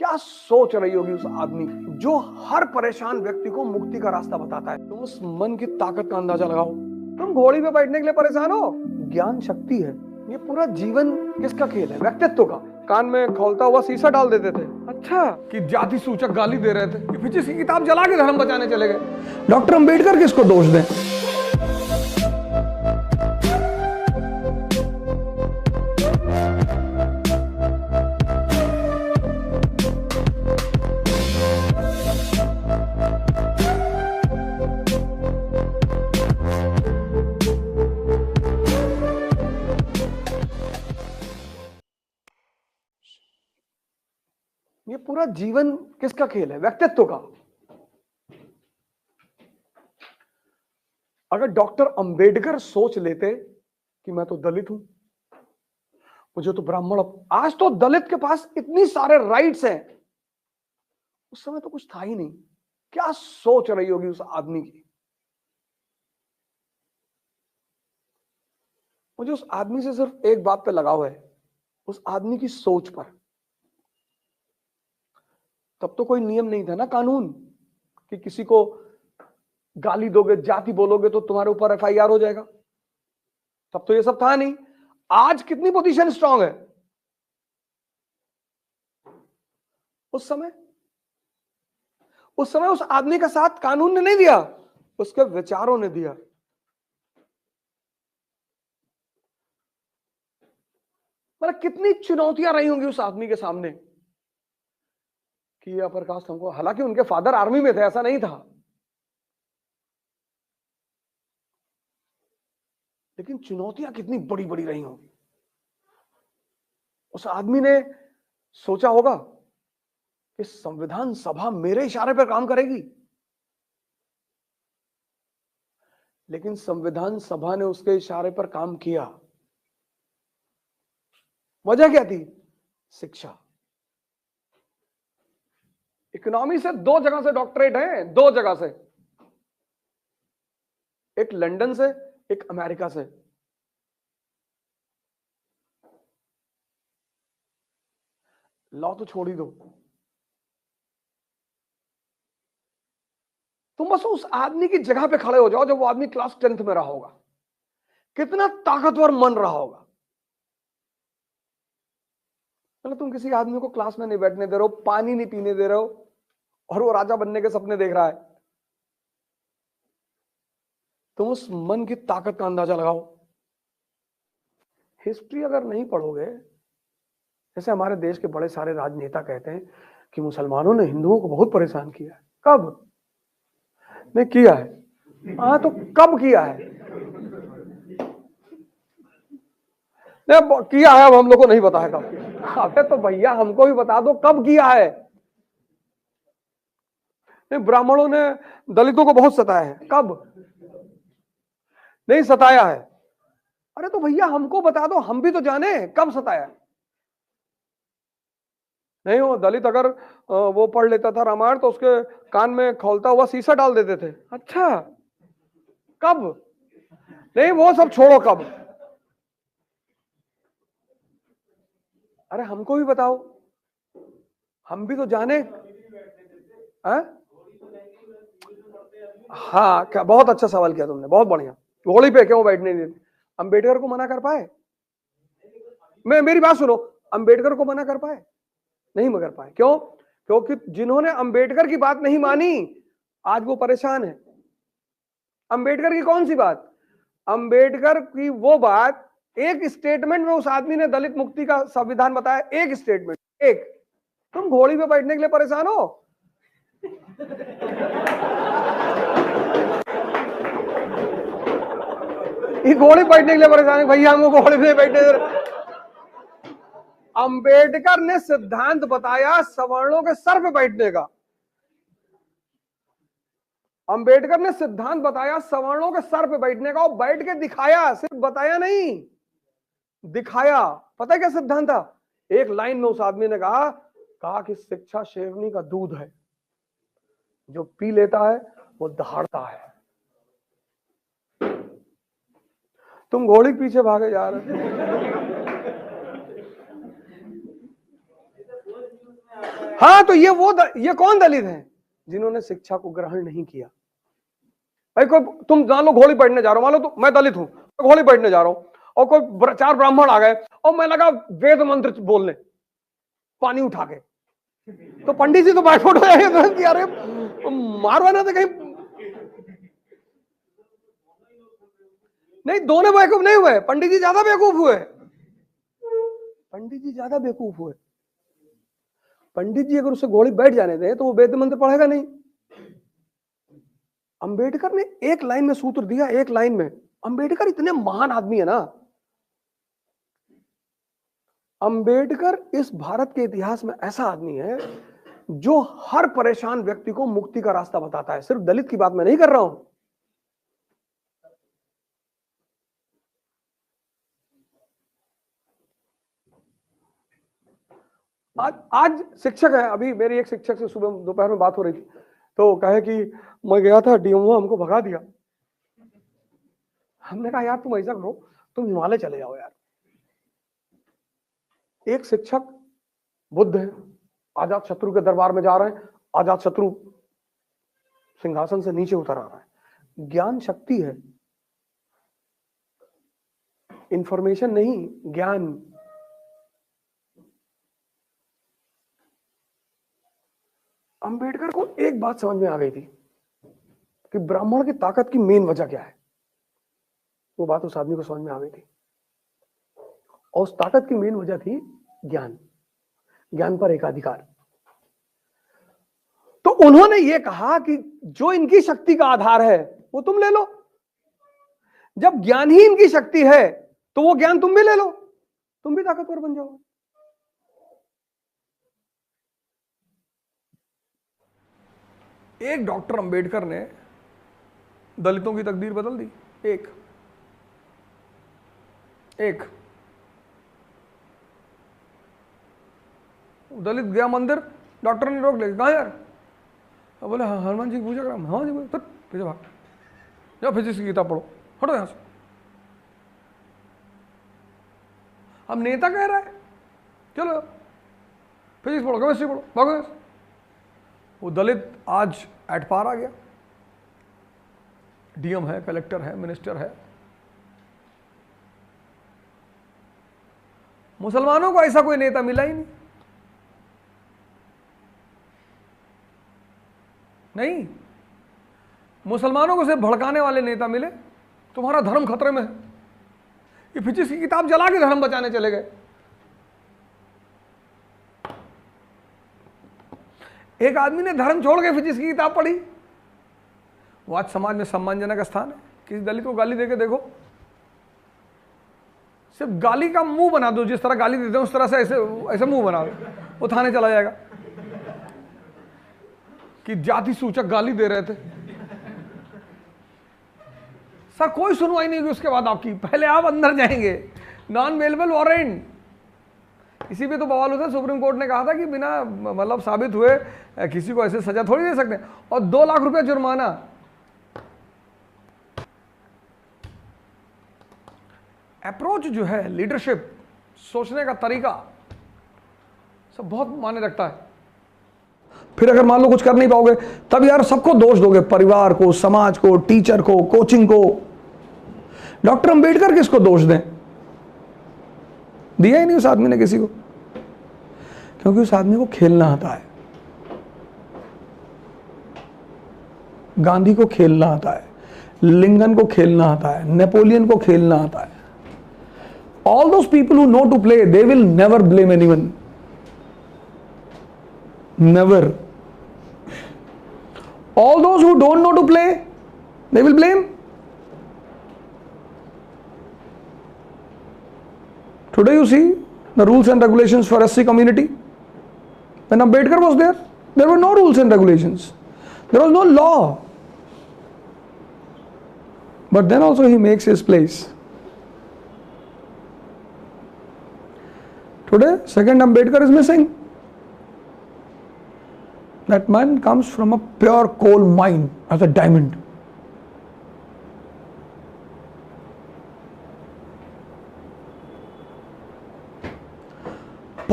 क्या सोच रही होगी उस आदमी की जो हर परेशान व्यक्ति को मुक्ति का रास्ता बताता है। तुम उस मन की ताकत का अंदाजा लगाओ। तुम घोड़ी पे बैठने के लिए परेशान हो, ज्ञान शक्ति है। ये पूरा जीवन किसका खेल है? व्यक्तित्व का। कान में खोलता हुआ शीशा डाल देते थे, अच्छा कि जाति सूचक गाली दे रहे थे, फिजिक्स की किताब जला के धर्म बचाने चले गए। डॉक्टर अंबेडकर किसको दोष दें? ये पूरा जीवन किसका खेल है? व्यक्तित्व का। अगर डॉक्टर अंबेडकर सोच लेते कि मैं तो दलित हूं, मुझे तो ब्राह्मण, आज तो दलित के पास इतनी सारे राइट्स हैं, उस समय तो कुछ था ही नहीं। क्या सोच रही होगी उस आदमी की? मुझे उस आदमी से सिर्फ एक बात पे लगाव है, उस आदमी की सोच पर। तब तो कोई नियम नहीं था ना, कानून, कि किसी को गाली दोगे, जाति बोलोगे तो तुम्हारे ऊपर एफआईआर हो जाएगा। तब तो ये सब था नहीं। आज कितनी पोजीशन स्ट्रांग है। उस समय उस आदमी का साथ कानून ने नहीं दिया, उसके विचारों ने दिया। मतलब कितनी चुनौतियां रही होंगी उस आदमी के सामने कि अपर कास्ट हमको, हालांकि उनके फादर आर्मी में थे, ऐसा नहीं था, लेकिन चुनौतियां कितनी बड़ी बड़ी रही होंगी। उस आदमी ने सोचा होगा कि संविधान सभा मेरे इशारे पर काम करेगी, लेकिन संविधान सभा ने उसके इशारे पर काम किया। वजह क्या थी? शिक्षा। इकोनॉमी से 2 जगह से डॉक्टरेट है, 2 जगह से, एक लंदन से, एक अमेरिका से। लॉ तो छोड़ ही दो, तुम बस उस आदमी की जगह पे खड़े हो जाओ जब वो आदमी क्लास 10th में रहा होगा, कितना ताकतवर मन रहा होगा। मतलब तुम किसी आदमी को क्लास में नहीं बैठने दे रहे हो, पानी नहीं पीने दे रहे हो, और वो राजा बनने के सपने देख रहा है। तुम उस मन की ताकत का अंदाजा लगाओ। हिस्ट्री अगर नहीं पढ़ोगे, जैसे हमारे देश के बड़े सारे राजनेता कहते हैं कि मुसलमानों ने हिंदुओं को बहुत परेशान किया है। कब नहीं किया है? हाँ, तो कब किया है? नहीं किया है, अब हम लोग को नहीं पता है कब। अबे तो भैया हमको भी बता दो कब किया है। नहीं, ब्राह्मणों ने दलितों को बहुत सताया है। कब? नहीं सताया है। अरे तो भैया हमको बता दो, हम भी तो जाने कब सताया। नहीं, वो दलित अगर वो पढ़ लेता था रामायण तो उसके कान में खोलता हुआ शीशा डाल देते थे, अच्छा कब? नहीं वो सब छोड़ो, कब? अरे हमको भी बताओ, हम भी तो जाने। हाँ, क्या बहुत अच्छा सवाल किया तुमने, बहुत बढ़िया। घोड़ी पे क्यों बैठने नहीं देते? अंबेडकर को मना कर पाए? मेरी बात सुनो, अंबेडकर को मना कर पाए? नहीं मगर पाए। क्यों? क्योंकि जिन्होंने अंबेडकर की बात नहीं मानी आज वो परेशान है। अंबेडकर की कौन सी बात? अंबेडकर की वो बात, एक स्टेटमेंट में उस आदमी ने दलित मुक्ति का संविधान बताया, एक स्टेटमेंट, एक। तुम घोड़ी पे बैठने के लिए परेशान हो। ये घोड़ी बैठने के लिए परेशान है भैया, हमको घोड़ी पे बैठने दे। अंबेडकर ने सिद्धांत बताया सवर्णों के सर पे बैठने का। अंबेडकर ने सिद्धांत बताया सवर्णों के सर पे बैठने का, और बैठ के दिखाया, सिर्फ बताया नहीं, दिखाया। पता है क्या सिद्धांत था? एक लाइन में उस आदमी ने कहा कि शिक्षा शेरनी का दूध है, जो पी लेता है वो दहाड़ता है। तुम घोड़ी के पीछे भागे जा रहे हो। हाँ, तो ये कौन दलित हैं जिन्होंने शिक्षा को ग्रहण नहीं किया? भाई कोई तुम मान लो घोड़ी बैठने जा रहा हूं, मान लो तो मैं दलित हूं, तो घोड़ी बैठने जा रहा हूं और कोई 4 ब्राह्मण आ गए और मैं लगा वेद मंत्र बोलने पानी उठा के, तो पंडित जी तो बाइफोट हो जाएंगे तुरंत, यार मारवा ना तो कहीं नहीं। दोनों बेवकूफ नहीं हुए, पंडित जी ज्यादा बेवकूफ हुए। पंडित जी ज्यादा बेवकूफ हुए। पंडित जी अगर उसे घोड़ी बैठ जाने दें तो वो वेद मंत्र पढ़ेगा नहीं। अंबेडकर ने एक लाइन में सूत्र दिया, एक लाइन में। अंबेडकर इतने महान आदमी है ना, अंबेडकर इस भारत के इतिहास में ऐसा आदमी है जो हर परेशान व्यक्ति को मुक्ति का रास्ता बताता है। सिर्फ दलित की बात मैं नहीं कर रहा हूं। आज शिक्षक है, अभी मेरी एक शिक्षक से सुबह दोपहर में बात हो रही थी, तो कहे कि मैं गया था डीएमओ हमको भगा दिया। हमने कहा यार तुम ऐसा करो, तुम हिमालय चले जाओ यार। एक शिक्षक बुद्ध है, आजाद शत्रु के दरबार में जा रहे हैं, आजाद शत्रु सिंहासन से नीचे उतर आ रहा है। ज्ञान शक्ति है, इंफॉर्मेशन नहीं, ज्ञान। अंबेडकर को एक बात समझ में आ गई थी कि ब्राह्मण की ताकत की मेन वजह क्या है। वो बात उस आदमी को समझ में आ गई थी, और उस ताकत की मेन वजह थी ज्ञान, ज्ञान पर एकाधिकार। तो उन्होंने ये कहा कि जो इनकी शक्ति का आधार है वो तुम ले लो। जब ज्ञान ही इनकी शक्ति है तो वो ज्ञान तुम भी ले लो, तुम भी ताकतवर बन जाओगे। एक डॉक्टर अंबेडकर ने दलितों की तकदीर बदल दी। एक दलित गया मंदिर, डॉक्टर ने रोक लिया, कहा यार? अब बोले हाँ हनुमान जी की पूजा करा। हाँ जी, बोले तो पीछे भाग जाओ, फिजिक्स की किताब पढ़ो, हटो यहां से। अब नेता कह रहा है चलो फिजिक्स पढ़ो, केमिस्ट्री पढ़ो, भागो यहां से। वो दलित आज एट पार आ गया, डीएम है, कलेक्टर है, मिनिस्टर है। मुसलमानों को ऐसा कोई नेता मिला ही नहीं। मुसलमानों को सिर्फ भड़काने वाले नेता मिले। तुम्हारा धर्म खतरे में है, ये फिजिक्स की किताब जला के धर्म बचाने चले गए। एक आदमी ने धर्म छोड़ के फिजिक्स की किताब पढ़ी, वो आज समाज में सम्मानजनक स्थान है। किसी दलित को गाली देके देखो, सिर्फ गाली का मुंह बना दो, जिस तरह गाली देते हैं उस तरह से ऐसे मुंह बना दो, वो थाने चला जाएगा कि जाति सूचक गाली दे रहे थे। सर कोई सुनवाई नहीं हुई उसके बाद आपकी, पहले आप अंदर जाएंगे, नॉन बेलेबल वारंट। इसी पे तो बवाल होता है, सुप्रीम कोर्ट ने कहा था कि बिना मतलब साबित हुए किसी को ऐसे सजा थोड़ी दे सकते, और 2 लाख रुपए जुर्माना। अप्रोच जो है, लीडरशिप, सोचने का तरीका सब बहुत मायने रखता है। फिर अगर मान लो कुछ कर नहीं पाओगे, तब यार सबको दोष दोगे, परिवार को, समाज को, टीचर को, कोचिंग को। डॉक्टर अंबेडकर किसको दोष दें? दिया ही नहीं उस आदमी ने किसी को, क्योंकि उस आदमी को खेलना आता है। गांधी को खेलना आता है, लिंकन को खेलना आता है, नेपोलियन को खेलना आता है। All those people who know to play, they will never blame anyone. Never. All those who don't know to play, they will blame. Today you see the rules and regulations for SC community. When Ambedkar was there, there were no rules and regulations. There was no law. But then also he makes his place. Today, second Ambedkar is missing. That man comes from a pure coal mine as a diamond.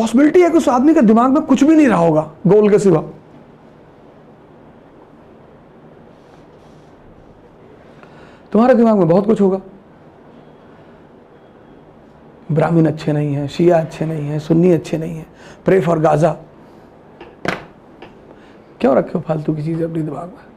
Possibility है कि उस आदमी के दिमाग में कुछ भी नहीं रहा होगा गोल के सिवा। तुम्हारे दिमाग में बहुत कुछ होगा। ब्राह्मण अच्छे नहीं है, शिया अच्छे नहीं है, सुन्नी अच्छे नहीं है, प्रे फॉर गाजा। क्यों रखे हो फालतू की चीजें अपने दिमाग में?